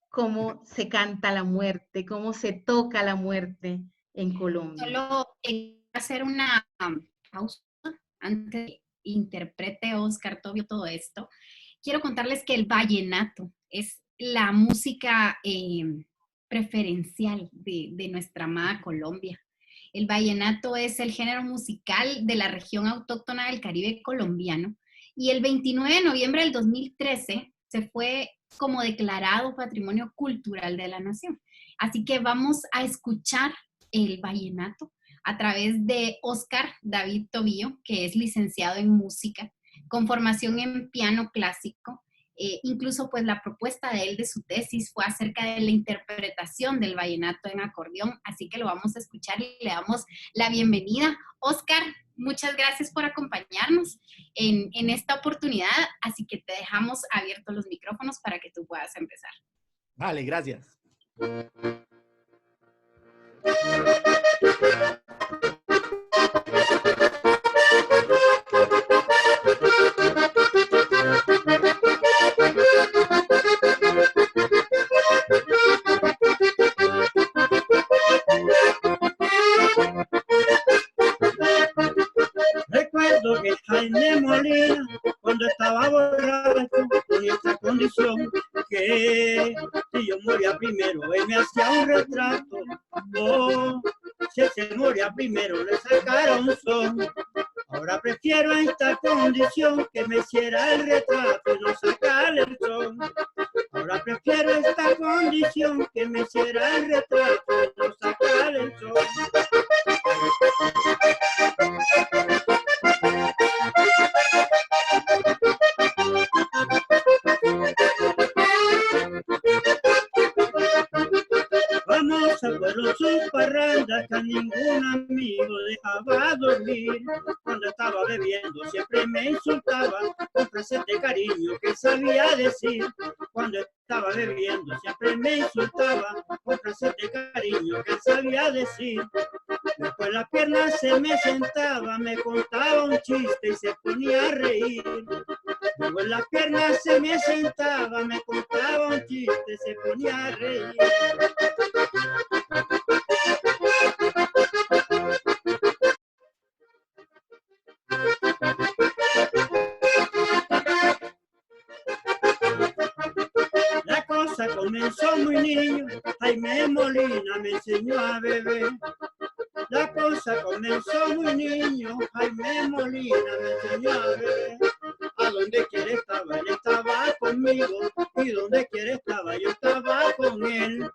cómo se canta la muerte, cómo se toca la muerte en Colombia. Solo hacer una pausa antes de que interprete Oscar Tobio todo esto. Quiero contarles que el vallenato es la música preferencial de nuestra amada Colombia. El vallenato es el género musical de la región autóctona del Caribe colombiano y el 29 de noviembre del 2013 se fue como declarado Patrimonio Cultural de la Nación. Así que vamos a escuchar el vallenato a través de Oscar David Tobío, que es licenciado en música, con formación en piano clásico. Incluso pues la propuesta de él de su tesis fue acerca de la interpretación del vallenato en acordeón, así que lo vamos a escuchar y le damos la bienvenida. Oscar, muchas gracias por acompañarnos en esta oportunidad, así que te dejamos abiertos los micrófonos para que tú puedas empezar. Vale, gracias. Recuerdo que Jaime Molina, cuando estaba borracho, tenía esta condición, que si yo moría primero, él me hacía un retrato, o si él se moría primero, le sacara un son. Ahora prefiero esta condición, que me hiciera el retrato y no sacarle el son. Ahora prefiero esta condición, que me hiciera el retrato y no sacarle el son. Vamos a pueblo sus parrandas, que a ningún amigo dejaba dormir. Cuando estaba bebiendo siempre me insultaba con frases de cariño que sabía decir. Cuando estaba bebiendo siempre me insultaba con frases de cariño que sabía decir. Después las piernas se me sentaba, me contaba un chiste y se ponía a reír. Luego en las piernas se me sentaba, me contaba un chiste, se ponía a reír. La cosa comenzó muy niño, Jaime Molina me enseñó a beber. La cosa comenzó muy niño, Jaime Molina me enseñó a beber. A donde quiera estaba, él estaba conmigo, y donde quiera estaba, yo estaba con él.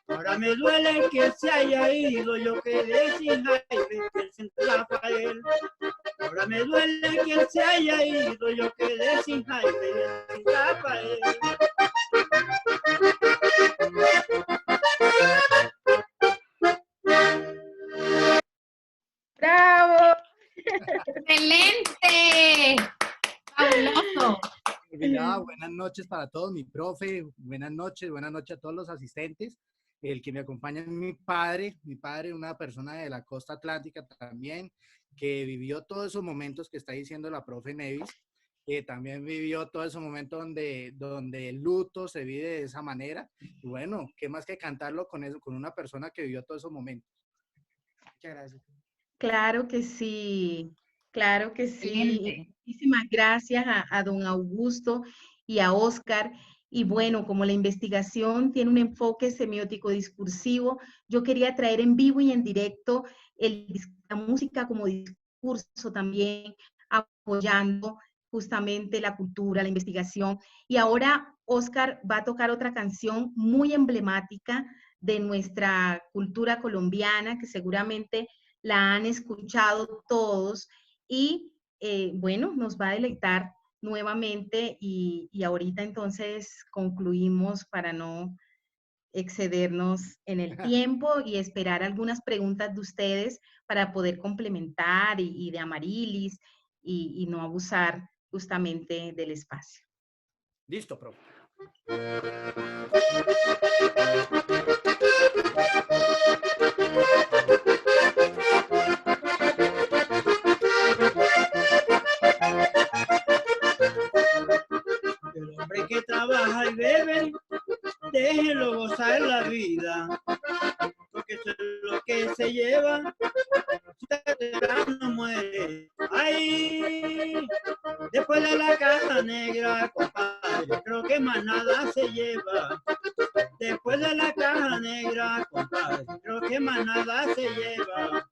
Ahora me duele que él se haya ido, yo quedé sin Jaime, que él sin Rafael. Ahora me duele que él se haya ido, yo quedé sin Jaime, él sin Rafael. ¡Bravo! ¡Excelente! ¡Fabuloso! Buenas noches para todos, mi profe, buenas noches a todos los asistentes. El que me acompaña es mi padre, una persona de la costa atlántica también, que vivió todos esos momentos que está diciendo la profe Nevis, que también vivió todos esos momentos donde el luto se vive de esa manera. Y bueno, qué más que cantarlo con eso, con una persona que vivió todos esos momentos. Muchas gracias. Claro que sí, claro que sí. Excelente. Muchísimas gracias a don Augusto y a Oscar. Y bueno, como la investigación tiene un enfoque semiótico discursivo, yo quería traer en vivo y en directo la música como discurso también, apoyando justamente la cultura, la investigación. Y ahora Oscar va a tocar otra canción muy emblemática de nuestra cultura colombiana, que seguramente la han escuchado todos y bueno, nos va a deleitar nuevamente y ahorita entonces concluimos para no excedernos en el tiempo y esperar algunas preguntas de ustedes para poder complementar y de Amarilis y no abusar justamente del espacio. Listo, profe. El hombre que trabaja y bebe, déjelo gozar la vida, porque eso es lo que se lleva, si no muere. Ay, después de la caja negra, compadre, creo que más nada se lleva. Después de la caja negra, compadre, creo que más nada se lleva.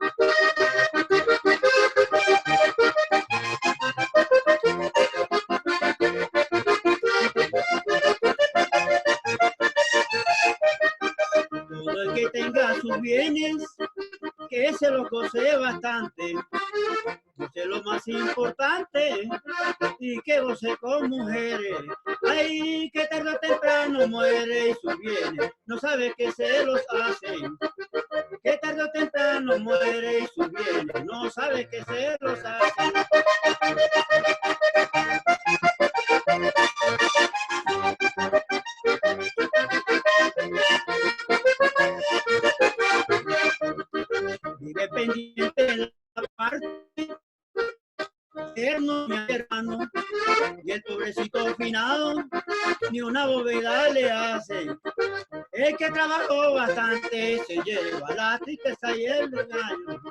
Todo el que tenga sus bienes, que se los goce bastante, goce lo más importante, y que goce con mujeres. Ay, que tarde o temprano muere y sus bienes no sabe que se los hacen. Que tarde o temprano muere y sus bienes no sabe que se los hacen. Vive pendiente de la parte eterno, mi hermano, y el pobrecito finado ni una bóveda le hace. El que trabajó bastante se lleva la tristeza y el engaño.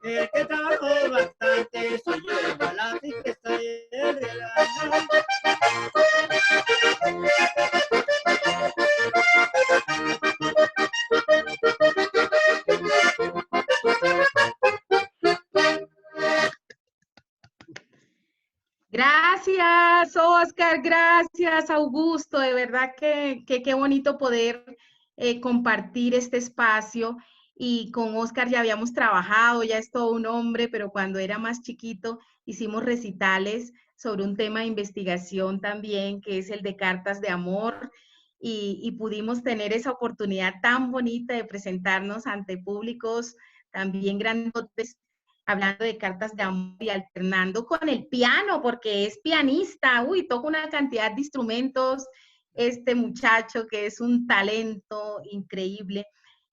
El que trabajó bastante se lleva la tristeza y el regaño. Gracias, Oscar, gracias, Augusto, de verdad que qué bonito poder compartir este espacio. Y con Oscar ya habíamos trabajado, ya es todo un hombre, pero cuando era más chiquito hicimos recitales sobre un tema de investigación también, que es el de cartas de amor, y pudimos tener esa oportunidad tan bonita de presentarnos ante públicos también grandotes, hablando de cartas de amor y alternando con el piano, porque es pianista, uy, toca una cantidad de instrumentos, este muchacho que es un talento increíble,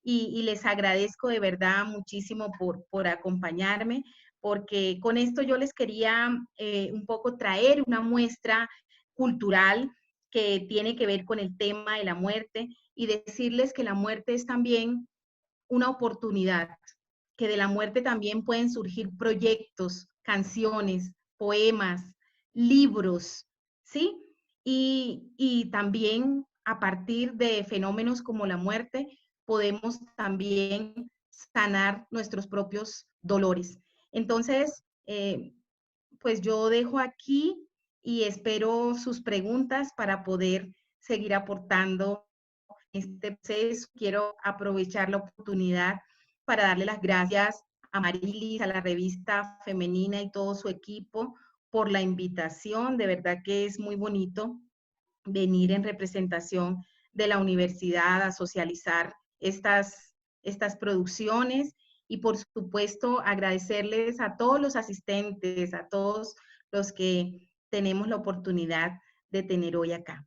y les agradezco de verdad muchísimo por acompañarme, porque con esto yo les quería un poco traer una muestra cultural que tiene que ver con el tema de la muerte y decirles que la muerte es también una oportunidad, que de la muerte también pueden surgir proyectos, canciones, poemas, libros, ¿sí? Y también a partir de fenómenos como la muerte, podemos también sanar nuestros propios dolores. Entonces, pues yo dejo aquí y espero sus preguntas para poder seguir aportando este proceso. Quiero aprovechar la oportunidad para darle las gracias a Marilis, a la revista Femenina y todo su equipo por la invitación. De verdad que es muy bonito venir en representación de la universidad a socializar estas producciones y por supuesto agradecerles a todos los asistentes, a todos los que tenemos la oportunidad de tener hoy acá.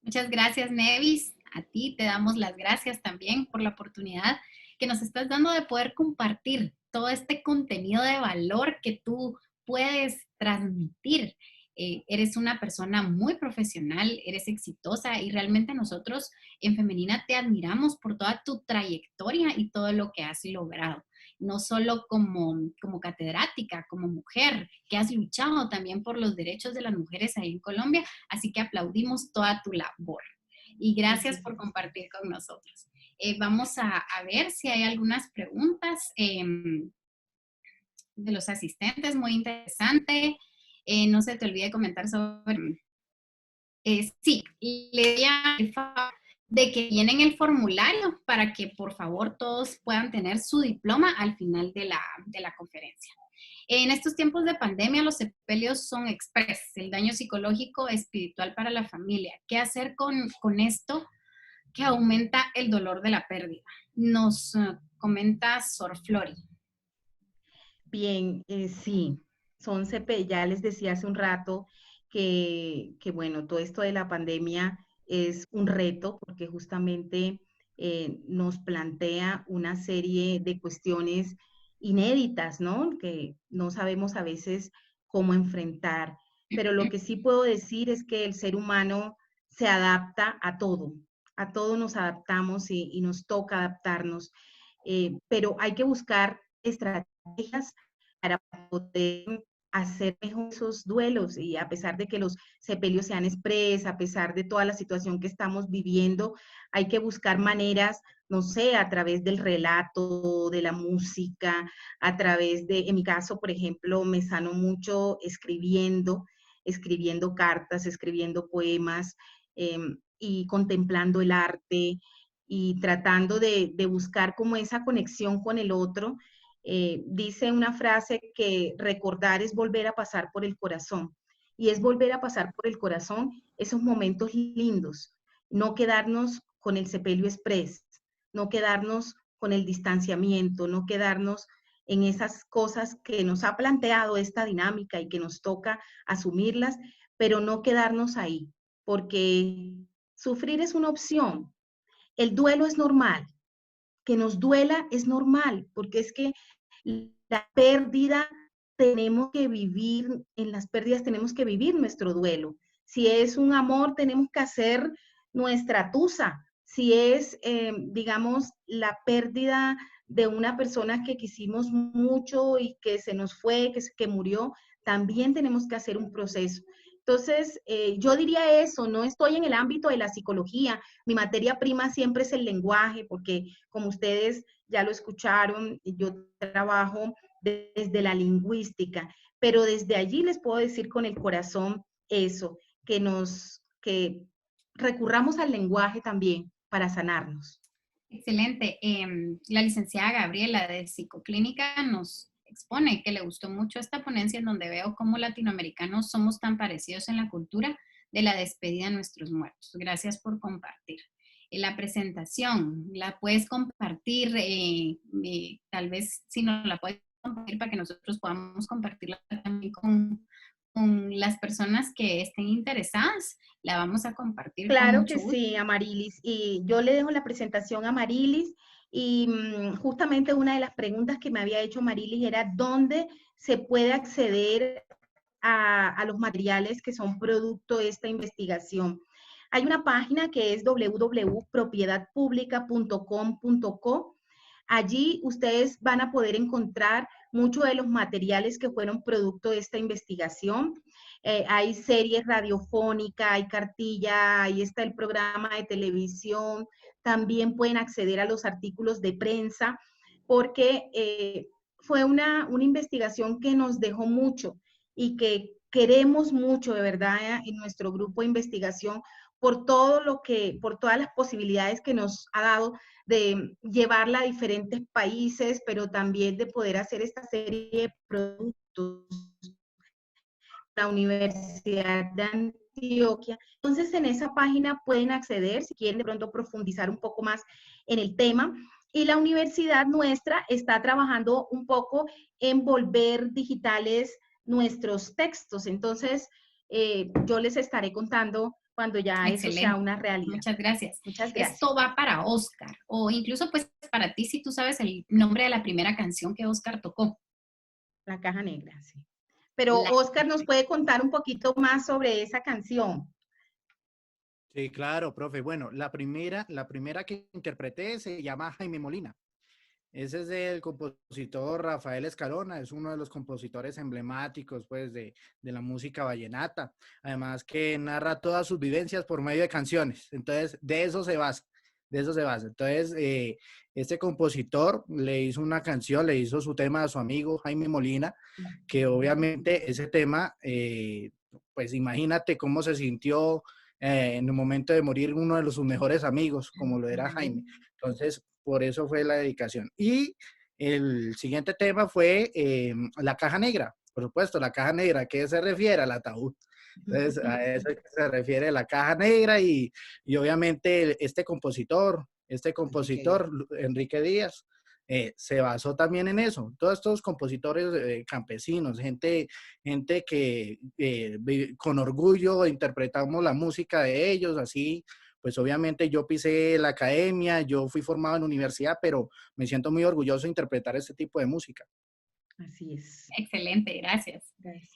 Muchas gracias, Nevis. A ti te damos las gracias también por la oportunidad que nos estás dando de poder compartir todo este contenido de valor que tú puedes transmitir. Eres una persona muy profesional, eres exitosa y realmente nosotros en Femenina te admiramos por toda tu trayectoria y todo lo que has logrado. No solo como catedrática, como mujer, que has luchado también por los derechos de las mujeres ahí en Colombia, así que aplaudimos toda tu labor. Y gracias por compartir con nosotros. Vamos a ver si hay algunas preguntas de los asistentes, muy interesante. No se te olvide comentar sobre... sí, le di de que llenen el formulario para que por favor todos puedan tener su diploma al final de la conferencia. En estos tiempos de pandemia, los sepelios son express, el daño psicológico espiritual para la familia. ¿Qué hacer con esto que aumenta el dolor de la pérdida. Nos comenta Sor Flori. Bien, sí, son CP, ya les decía hace un rato bueno, todo esto de la pandemia es un reto porque justamente nos plantea una serie de cuestiones inéditas, ¿no? Que no sabemos a veces cómo enfrentar, pero lo que sí puedo decir es que el ser humano se adapta a todo nos adaptamos y nos toca adaptarnos, pero hay que buscar estrategias para poder hacer mejor esos duelos y a pesar de que los sepelios sean express, a pesar de toda la situación que estamos viviendo, hay que buscar maneras, no sé, a través del relato, de la música, a través de, en mi caso, por ejemplo, me sano mucho escribiendo cartas, escribiendo poemas y contemplando el arte y tratando de buscar como esa conexión con el otro. Dice una frase que recordar es volver a pasar por el corazón y es volver a pasar por el corazón esos momentos lindos, no quedarnos con el sepelio express, no quedarnos con el distanciamiento, no quedarnos en esas cosas que nos ha planteado esta dinámica y que nos toca asumirlas, pero no quedarnos ahí, porque sufrir es una opción, el duelo es normal, que nos duela es normal, porque es que la pérdida tenemos que vivir, en las pérdidas tenemos que vivir nuestro duelo. Si es un amor, tenemos que hacer nuestra tusa. Si es, digamos, la pérdida de una persona que quisimos mucho y que se nos fue, que murió, también tenemos que hacer un proceso. Entonces, yo diría eso, no estoy en el ámbito de la psicología, mi materia prima siempre es el lenguaje, porque como ustedes ya lo escucharon, yo trabajo desde la lingüística, pero desde allí les puedo decir con el corazón eso, que recurramos al lenguaje también para sanarnos. Excelente. La licenciada Gabriela de Psicoclínica nos expone que le gustó mucho esta ponencia en donde veo cómo latinoamericanos somos tan parecidos en la cultura de la despedida de nuestros muertos. Gracias por compartir. La presentación, ¿la puedes compartir? Tal vez si no la puedes compartir para que nosotros podamos compartirla también con las personas que estén interesadas, la vamos a compartir con Claro mucho que gusto. sí, Amarilis. Y yo le dejo la presentación a Marilis y justamente una de las preguntas que me había hecho Marilis era ¿dónde se puede acceder a los materiales que son producto de esta investigación? Hay una página que es www.propiedadpublica.com.co. Allí ustedes van a poder encontrar muchos de los materiales que fueron producto de esta investigación. Hay series radiofónicas, hay cartilla, ahí está el programa de televisión. También pueden acceder a los artículos de prensa porque fue una investigación que nos dejó mucho y que queremos mucho, de verdad, en nuestro grupo de investigación por todo por todas las posibilidades que nos ha dado de llevarla a diferentes países, pero también de poder hacer esta serie de productos. La Universidad de Antioquia. Entonces, en esa página pueden acceder si quieren de pronto profundizar un poco más en el tema. Y la universidad nuestra está trabajando un poco en volver digitales nuestros textos. Entonces, yo les estaré contando cuando ya eso sea Excelente. una realidad. Muchas gracias. Muchas gracias. Esto va para Oscar, o incluso pues para ti si tú sabes el nombre de la primera canción que Oscar tocó. La caja negra, sí. Pero La... Oscar nos puede contar un poquito más sobre esa canción. Sí, claro, profe. Bueno, la primera que interpreté se llama Jaime Molina. Ese es del compositor Rafael Escalona, es uno de los compositores emblemáticos pues, de la música vallenata. Además que narra todas sus vivencias por medio de canciones. Entonces, de eso se basa. Entonces, este compositor le hizo una canción, le hizo su tema a su amigo Jaime Molina, que obviamente ese tema, pues imagínate cómo se sintió en el momento de morir uno de sus mejores amigos, como lo era Jaime. Entonces, por eso fue la dedicación. Y el siguiente tema fue la caja negra, por supuesto, la caja negra, ¿a qué se refiere? Al ataúd. Entonces, a eso se refiere la caja negra y obviamente este compositor, Enrique Díaz, se basó también en eso. Todos estos compositores campesinos, gente que con orgullo interpretamos la música de ellos, así, pues obviamente yo pisé la academia, yo fui formado en universidad, pero me siento muy orgulloso de interpretar este tipo de música. Así es. Excelente, gracias. Gracias.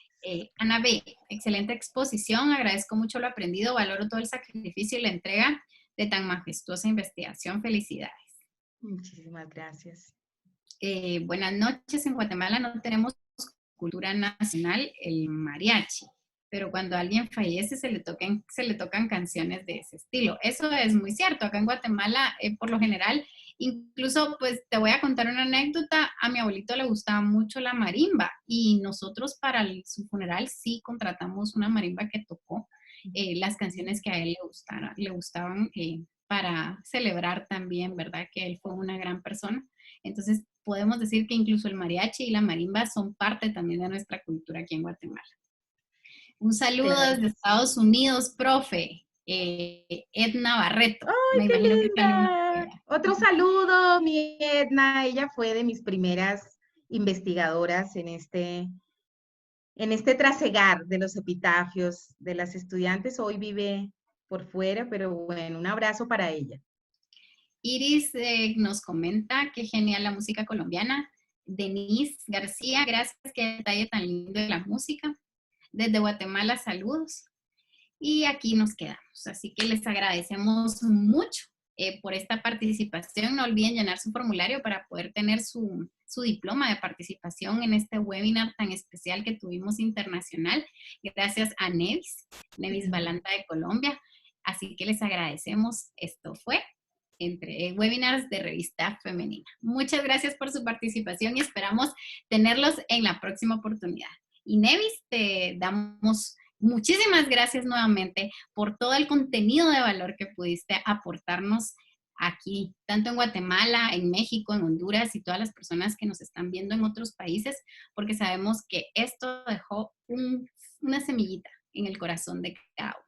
Ana B., excelente exposición, agradezco mucho lo aprendido, valoro todo el sacrificio y la entrega de tan majestuosa investigación. Felicidades. Muchísimas gracias. Buenas noches. En Guatemala no tenemos cultura nacional, el mariachi, pero cuando alguien fallece se le tocan canciones de ese estilo. Eso es muy cierto. Acá en Guatemala, por lo general, incluso, pues te voy a contar una anécdota. A mi abuelito le gustaba mucho la marimba y nosotros para su funeral sí contratamos una marimba que tocó las canciones que a él le gustaban para celebrar también, ¿verdad? Que él fue una gran persona. Entonces, podemos decir que incluso el mariachi y la marimba son parte también de nuestra cultura aquí en Guatemala. Un saludo desde Estados Unidos, profe. Edna Barreto. ¡Ay, qué linda! Otro saludo, mi Edna. Ella fue de mis primeras investigadoras en este trasegar de los epitafios de las estudiantes. Hoy vive por fuera, pero bueno, un abrazo para ella. Iris nos comenta qué genial la música colombiana. Denise García, gracias, qué detalle tan lindo de la música. Desde Guatemala, saludos. Y aquí nos quedamos. Así que les agradecemos mucho por esta participación. No olviden llenar su formulario para poder tener su diploma de participación en este webinar tan especial que tuvimos internacional. Gracias a Nevis Balanta de Colombia. Así que les agradecemos. Esto fue entre webinars de Revista Femenina. Muchas gracias por su participación y esperamos tenerlos en la próxima oportunidad. Y Nevis, te damos muchísimas gracias nuevamente por todo el contenido de valor que pudiste aportarnos aquí, tanto en Guatemala, en México, en Honduras y todas las personas que nos están viendo en otros países, porque sabemos que esto dejó una semillita en el corazón de cada uno.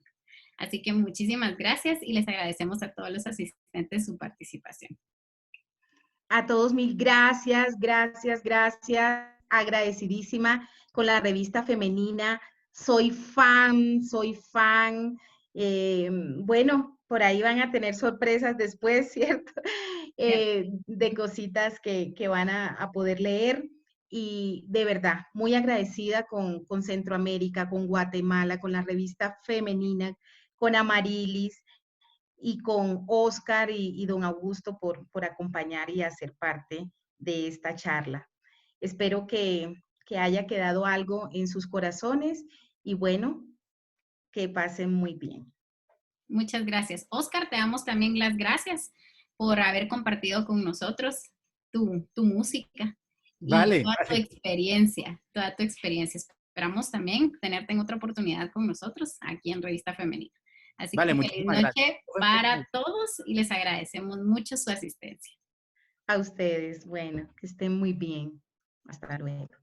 Así que muchísimas gracias y les agradecemos a todos los asistentes su participación. A todos mil gracias, gracias, gracias. Agradecidísima con la Revista Femenina. Soy fan. Bueno, por ahí van a tener sorpresas después, ¿cierto? De cositas que van a poder leer. Y de verdad, muy agradecida con Centroamérica, con Guatemala, con la Revista Femenina, con Amarilis y con Oscar y don Augusto por acompañar y hacer parte de esta charla. Espero que haya quedado algo en sus corazones y bueno, que pasen muy bien. Muchas gracias. Oscar, te damos también las gracias por haber compartido con nosotros tu música Vale, y toda tu experiencia. Esperamos también tenerte en otra oportunidad con nosotros aquí en Revista Femenina. Así que feliz noche para todos y les agradecemos mucho su asistencia. A ustedes, bueno, que estén muy bien. Hasta luego.